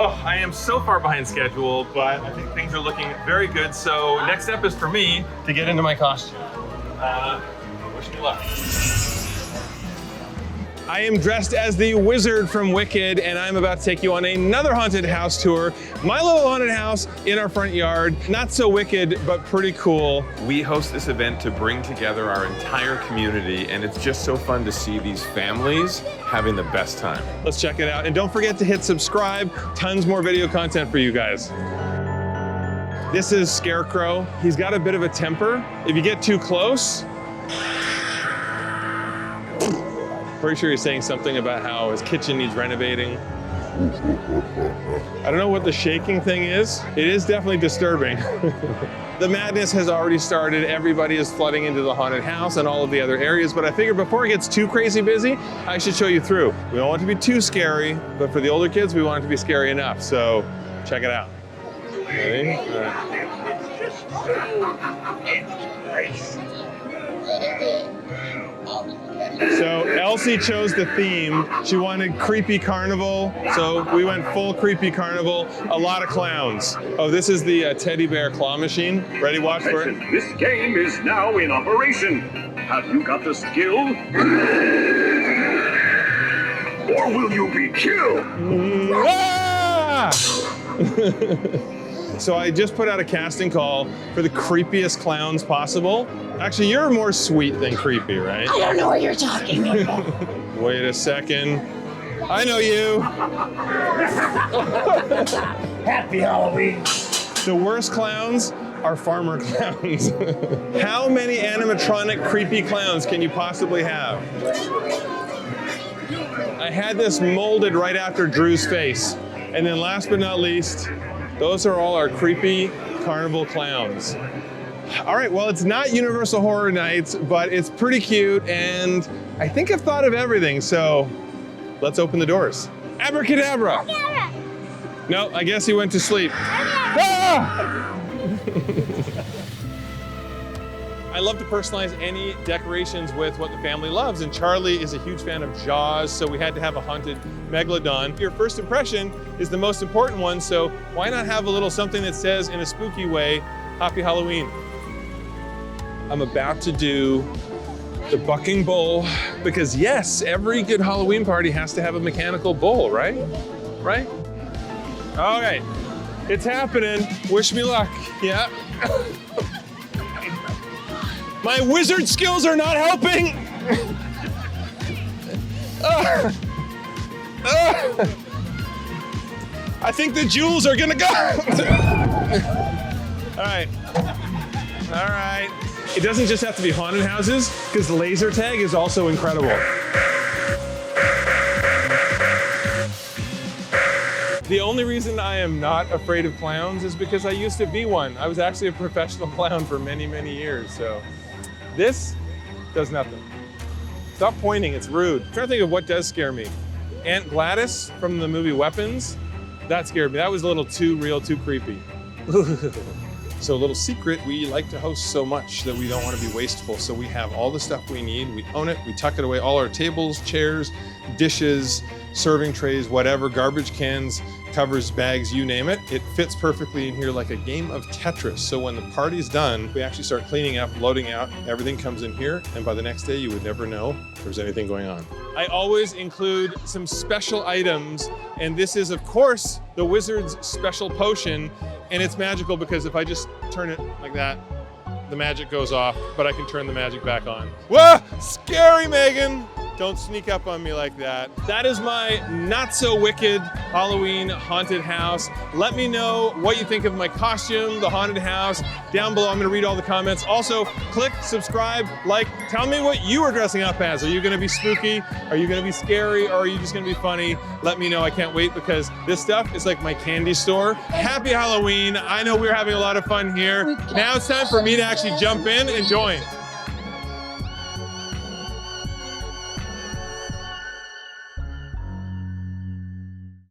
Oh, I am so far behind schedule, but I think things are looking very good. So next step is for me to get into my costume. Wish me luck. I am dressed as the wizard from Wicked, and I'm about to take you on another haunted house tour. My little haunted house in our front yard. Not so wicked, but pretty cool. We host this event to bring together our entire community, and it's just so fun to see these families having the best time. Let's check it out, and don't forget to hit subscribe. Tons more video content for you guys. This is Scarecrow. He's got a bit of a temper. If you get too close, pretty sure he's saying something about how his kitchen needs renovating. I don't know what the shaking thing is. It is definitely disturbing. The madness has already started. Everybody is flooding into the haunted house and all of the other areas, but I figured before it gets too crazy busy, I should show you through. We don't want it to be too scary, but for the older kids, we want it to be scary enough. So check it out. Ready? All right. So Elsie chose the theme. She wanted creepy carnival, so we went full creepy carnival. A lot of clowns. Oh, this is the teddy bear claw machine. Ready? Watch for it. This game is now in operation. Have you got the skill? Or will you be killed? Ah! So I just put out a casting call for the creepiest clowns possible. Actually, you're more sweet than creepy, right? I don't know what you're talking about. Wait a second. I know you. Happy Halloween. The worst clowns are farmer clowns. How many animatronic creepy clowns can you possibly have? I had this molded right after Drew's face. And then last but not least, those are all our creepy carnival clowns. All right, well, it's not Universal Horror Nights, but it's pretty cute, and I think I've thought of everything, so let's open the doors. Abracadabra! No, I guess he went to sleep. Ah! I love to personalize any decorations with what the family loves, and Charlie is a huge fan of Jaws, so we had to have a haunted megalodon. Your first impression is the most important one, so why not have a little something that says in a spooky way, Happy Halloween. I'm about to do the bucking bull, because yes, every good Halloween party has to have a mechanical bull, right? Right? All right, it's happening. Wish me luck, yeah. My wizard skills are not helping. I think the jewels are gonna go. All right. All right. It doesn't just have to be haunted houses, because laser tag is also incredible. The only reason I am not afraid of clowns is because I used to be one. I was actually a professional clown for many, many years, so. This does nothing. Stop pointing, it's rude. I'm trying to think of what does scare me. Aunt Gladys from the movie Weapons, that scared me. That was a little too real, too creepy. So a little secret, we like to host so much that we don't want to be wasteful. So we have all the stuff we need, we own it, we tuck it away, all our tables, chairs, dishes, serving trays, whatever, garbage cans, covers, bags, you name it. It fits perfectly in here like a game of Tetris. So when the party's done, we actually start cleaning up, loading out, everything comes in here, and by the next day, you would never know if there's anything going on. I always include some special items, and this is, of course, the wizard's special potion, and it's magical because if I just turn it like that, the magic goes off, but I can turn the magic back on. Whoa, scary, Megan! Don't sneak up on me like that. That is my not so wicked Halloween haunted house. Let me know what you think of my costume, the haunted house. Down below, I'm gonna read all the comments. Also, click, subscribe, like, tell me what you are dressing up as. Are you gonna be spooky? Are you gonna be scary? Or are you just gonna be funny? Let me know, I can't wait, because this stuff is like my candy store. Happy Halloween. I know we're having a lot of fun here. Now it's time for me to actually jump in and join.